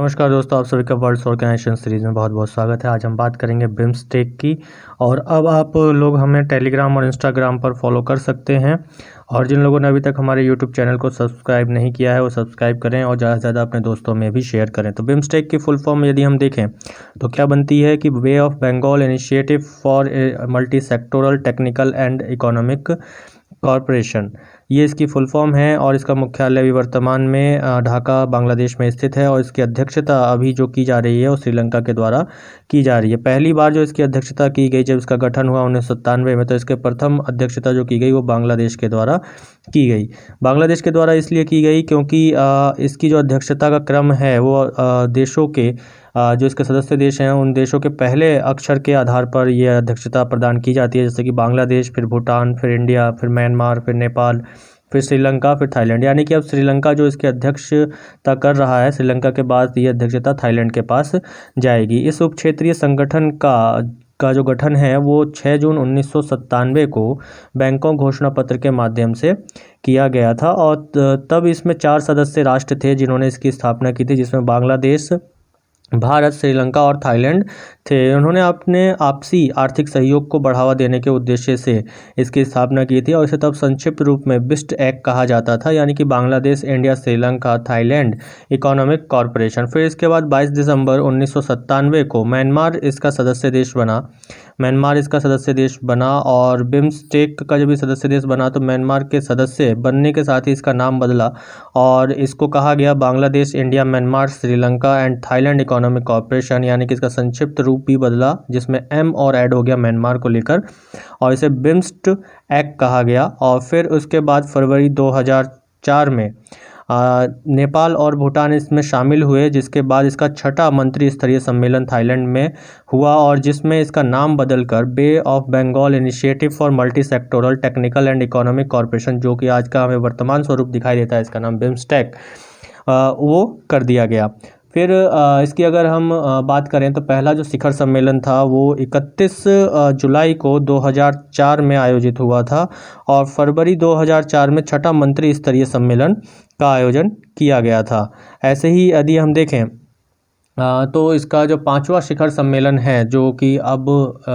नमस्कार दोस्तों, आप सभी का वर्ल्ड ऑर्गेनाइजेशन सीरीज़ में बहुत बहुत स्वागत है। आज हम बात करेंगे बिम्स्टेक की। और अब आप लोग हमें टेलीग्राम और इंस्टाग्राम पर फॉलो कर सकते हैं। और जिन लोगों ने अभी तक हमारे यूट्यूब चैनल को सब्सक्राइब नहीं किया है वो सब्सक्राइब करें और ज़्यादा से ज़्यादा अपने दोस्तों में भी शेयर करें। तो बिम्स्टेक की फुल फॉर्म यदि हम देखें तो क्या बनती है कि bay of Bengal initiative for multi sectoral technical and economic corporation, ये इसकी फुल फॉर्म है। और इसका मुख्यालय भी वर्तमान में ढाका बांग्लादेश में स्थित है। और इसकी अध्यक्षता अभी जो की जा रही है वो श्रीलंका के द्वारा की जा रही है। पहली बार जो इसकी अध्यक्षता की गई जब इसका गठन हुआ 1997 में, तो इसके प्रथम अध्यक्षता जो की गई वो बांग्लादेश के द्वारा की गई। बांग्लादेश के द्वारा इसलिए की गई क्योंकि इसकी जो अध्यक्षता का क्रम है वो देशों के जो इसके सदस्य देश हैं उन देशों के पहले अक्षर के आधार पर यह अध्यक्षता प्रदान की जाती है, जैसे कि बांग्लादेश, फिर भूटान, फिर इंडिया, फिर म्यांमार, फिर नेपाल, फिर श्रीलंका, फिर थाईलैंड। यानी कि अब श्रीलंका जो इसकी अध्यक्षता कर रहा है, श्रीलंका के बाद ये अध्यक्षता थाईलैंड के पास जाएगी। इस उप क्षेत्रीय संगठन का जो गठन है वो 6 जून 1997 को बैंकॉक घोषणा पत्र के माध्यम से किया गया था। और तब इसमें 4 सदस्य राष्ट्र थे जिन्होंने इसकी स्थापना की थी, जिसमें बांग्लादेश, भारत, श्रीलंका और थाईलैंड थे। उन्होंने अपने आपसी आर्थिक सहयोग को बढ़ावा देने के उद्देश्य से इसकी स्थापना की थी और इसे तब संक्षिप्त रूप में बिस्टेक कहा जाता था, यानी कि Bangladesh, India, Sri Lanka, Thailand economic corporation. फिर इसके बाद 22 दिसंबर 1997 को म्यांमार इसका सदस्य देश बना। और बिम्स्टेक का जब भी सदस्य देश बना तो म्यांमार के सदस्य बनने के साथ ही इसका नाम बदला और इसको कहा गया Bangladesh, India, Myanmar, Sri Lanka and Thailand economic corporation, यानी कि इसका संक्षिप्त रूप भी बदला जिसमें एम और ऐड हो गया म्यांमार को लेकर, और इसे बिम्स्ट एक्ट कहा गया। और फिर उसके बाद फरवरी 2004 में नेपाल और भूटान इसमें शामिल हुए, जिसके बाद इसका 6ठा मंत्री स्तरीय सम्मेलन थाईलैंड में हुआ और जिसमें इसका नाम बदलकर Bay of Bengal initiative for multi sectoral technical and economic Corporation, जो कि आज का हमें वर्तमान स्वरूप दिखाई देता है, इसका नाम बिम्स्टेक, वो कर दिया गया। फिर इसकी अगर हम बात करें तो पहला जो शिखर सम्मेलन था वो 31 जुलाई को 2004 में आयोजित हुआ था और फरवरी 2004 में 6ठा मंत्री स्तरीय सम्मेलन का आयोजन किया गया था। ऐसे ही यदि हम देखें तो इसका जो 5वां शिखर सम्मेलन है जो कि अब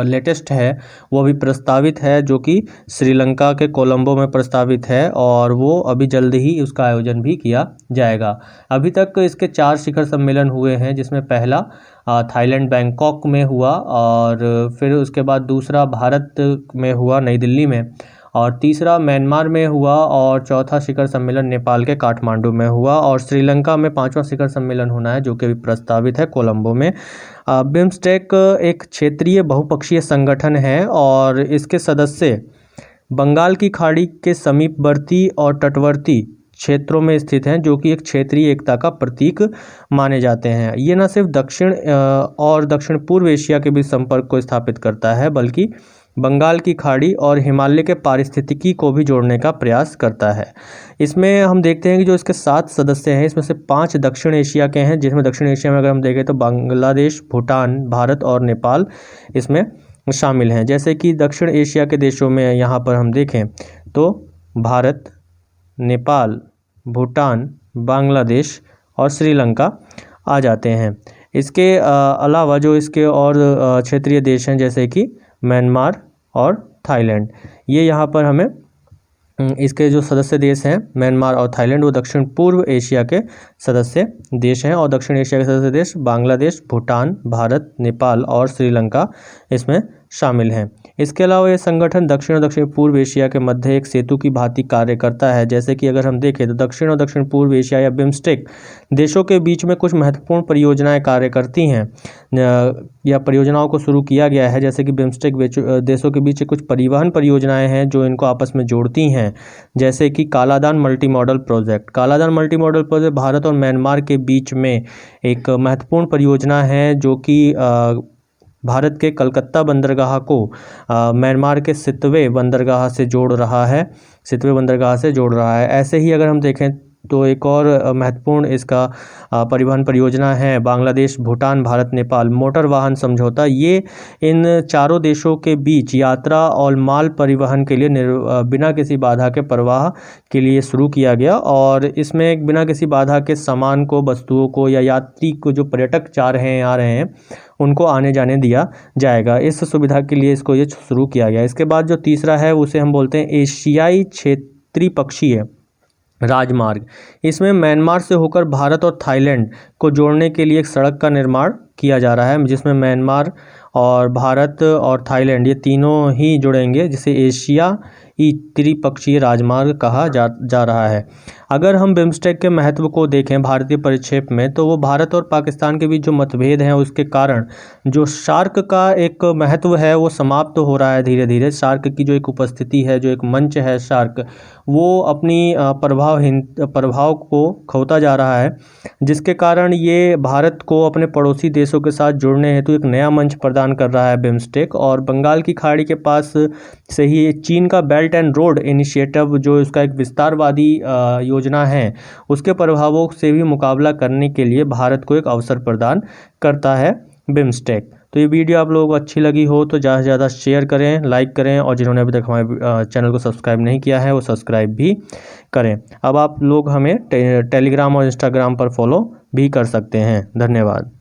लेटेस्ट है वो अभी प्रस्तावित है, जो कि श्रीलंका के कोलंबो में प्रस्तावित है और वो अभी जल्द ही उसका आयोजन भी किया जाएगा। अभी तक इसके 4 शिखर सम्मेलन हुए हैं, जिसमें पहला थाईलैंड बैंकॉक में हुआ और फिर उसके बाद दूसरा भारत में हुआ नई दिल्ली में, और तीसरा म्यांमार में हुआ, और चौथा शिखर सम्मेलन नेपाल के काठमांडू में हुआ, और श्रीलंका में 5वां शिखर सम्मेलन होना है जो कि अभी प्रस्तावित है कोलंबो में। बिम्स्टेक एक क्षेत्रीय बहुपक्षीय संगठन है और इसके सदस्य बंगाल की खाड़ी के समीपवर्ती और तटवर्ती क्षेत्रों में स्थित हैं, जो कि एक क्षेत्रीय एकता का प्रतीक माने जाते हैं। ये न सिर्फ दक्षिण और दक्षिण पूर्व एशिया के बीच संपर्क को स्थापित करता है, बल्कि बंगाल की खाड़ी और हिमालय के पारिस्थितिकी को भी जोड़ने का प्रयास करता है। इसमें हम देखते हैं कि जो इसके 7 सदस्य हैं, इसमें से 5 दक्षिण एशिया के हैं, जिसमें दक्षिण एशिया में अगर हम देखें तो बांग्लादेश, भूटान, भारत और नेपाल इसमें शामिल हैं। जैसे कि दक्षिण एशिया के देशों में यहाँ पर हम देखें तो भारत, नेपाल, भूटान, बांग्लादेश और श्रीलंका आ जाते हैं। इसके अलावा जो इसके और क्षेत्रीय देश हैं जैसे कि म्यांमार और थाईलैंड, ये यहाँ पर हमें इसके जो सदस्य देश हैं म्यांमार और थाईलैंड वो दक्षिण पूर्व एशिया के सदस्य देश हैं, और दक्षिण एशिया के सदस्य देश बांग्लादेश, भूटान, भारत, नेपाल और श्रीलंका इसमें शामिल हैं। इसके अलावा ये संगठन दक्षिण और दक्षिण पूर्व एशिया के मध्य एक सेतु की भांति कार्य करता है। जैसे कि अगर हम देखें तो दक्षिण और दक्षिण पूर्व एशिया या बिम्स्टेक देशों के बीच में कुछ महत्वपूर्ण परियोजनाएं कार्य करती हैं या परियोजनाओं को शुरू किया गया है। जैसे कि बिम्स्टेक देशों के बीच कुछ परिवहन परियोजनाएं हैं जो इनको आपस में जोड़ती हैं, जैसे कि Kaladan multi modal project. Kaladan multi modal project Bharat और म्यांमार के बीच में एक महत्वपूर्ण परियोजना है जो कि भारत के कलकत्ता बंदरगाह को म्यांमार के सितवे बंदरगाह से जोड़ रहा है। ऐसे ही अगर हम देखें तो एक और महत्वपूर्ण इसका परिवहन परियोजना है बांग्लादेश, भूटान, भारत, नेपाल मोटर वाहन समझौता। ये इन चारों देशों के बीच यात्रा और माल परिवहन के लिए बिना किसी बाधा के प्रवाह के लिए शुरू किया गया, और इसमें बिना किसी बाधा के सामान को, वस्तुओं को या यात्री को, जो पर्यटक जा रहे हैं, आ रहे हैं, उनको आने जाने दिया जाएगा। इस सुविधा के लिए इसको ये शुरू किया गया। इसके बाद जो तीसरा है उसे हम बोलते हैं एशियाई क्षेत्रीय पक्षीय राजमार्ग। इसमें म्यांमार से होकर भारत और थाईलैंड को जोड़ने के लिए एक सड़क का निर्माण किया जा रहा है, जिसमें म्यांमार और भारत और थाईलैंड ये तीनों ही जुड़ेंगे, जिसे एशिया त्रिपक्षीय राजमार्ग कहा जा रहा है। अगर हम बिम्स्टेक के महत्व को देखें भारतीय परिप्रेक्ष्य में, तो वो भारत और पाकिस्तान के बीच जो मतभेद हैं उसके कारण जो सार्क का एक महत्व है वो समाप्त हो रहा है धीरे धीरे। सार्क की जो एक उपस्थिति है, जो एक मंच है सार्क, वो अपनी प्रभाव को खोता जा रहा है, जिसके कारण ये भारत को अपने पड़ोसी देशों के साथ जुड़ने हेतु एक नया मंच प्रदान कर रहा है बिम्स्टेक। और बंगाल की खाड़ी के पास से ही चीन का बेल्ट एंड रोड इनिशिएटिव, जो इसका एक विस्तारवादी योजना है, उसके प्रभावों से भी मुकाबला करने के लिए भारत को एक अवसर प्रदान करता है बिम्स्टेक। तो ये वीडियो आप लोगों को अच्छी लगी हो तो ज़्यादा से ज़्यादा शेयर करें, लाइक करें, और जिन्होंने अभी तक हमारे चैनल को सब्सक्राइब नहीं किया है वो सब्सक्राइब भी करें। अब आप लोग हमें टेलीग्राम और इंस्टाग्राम पर फॉलो भी कर सकते हैं। धन्यवाद।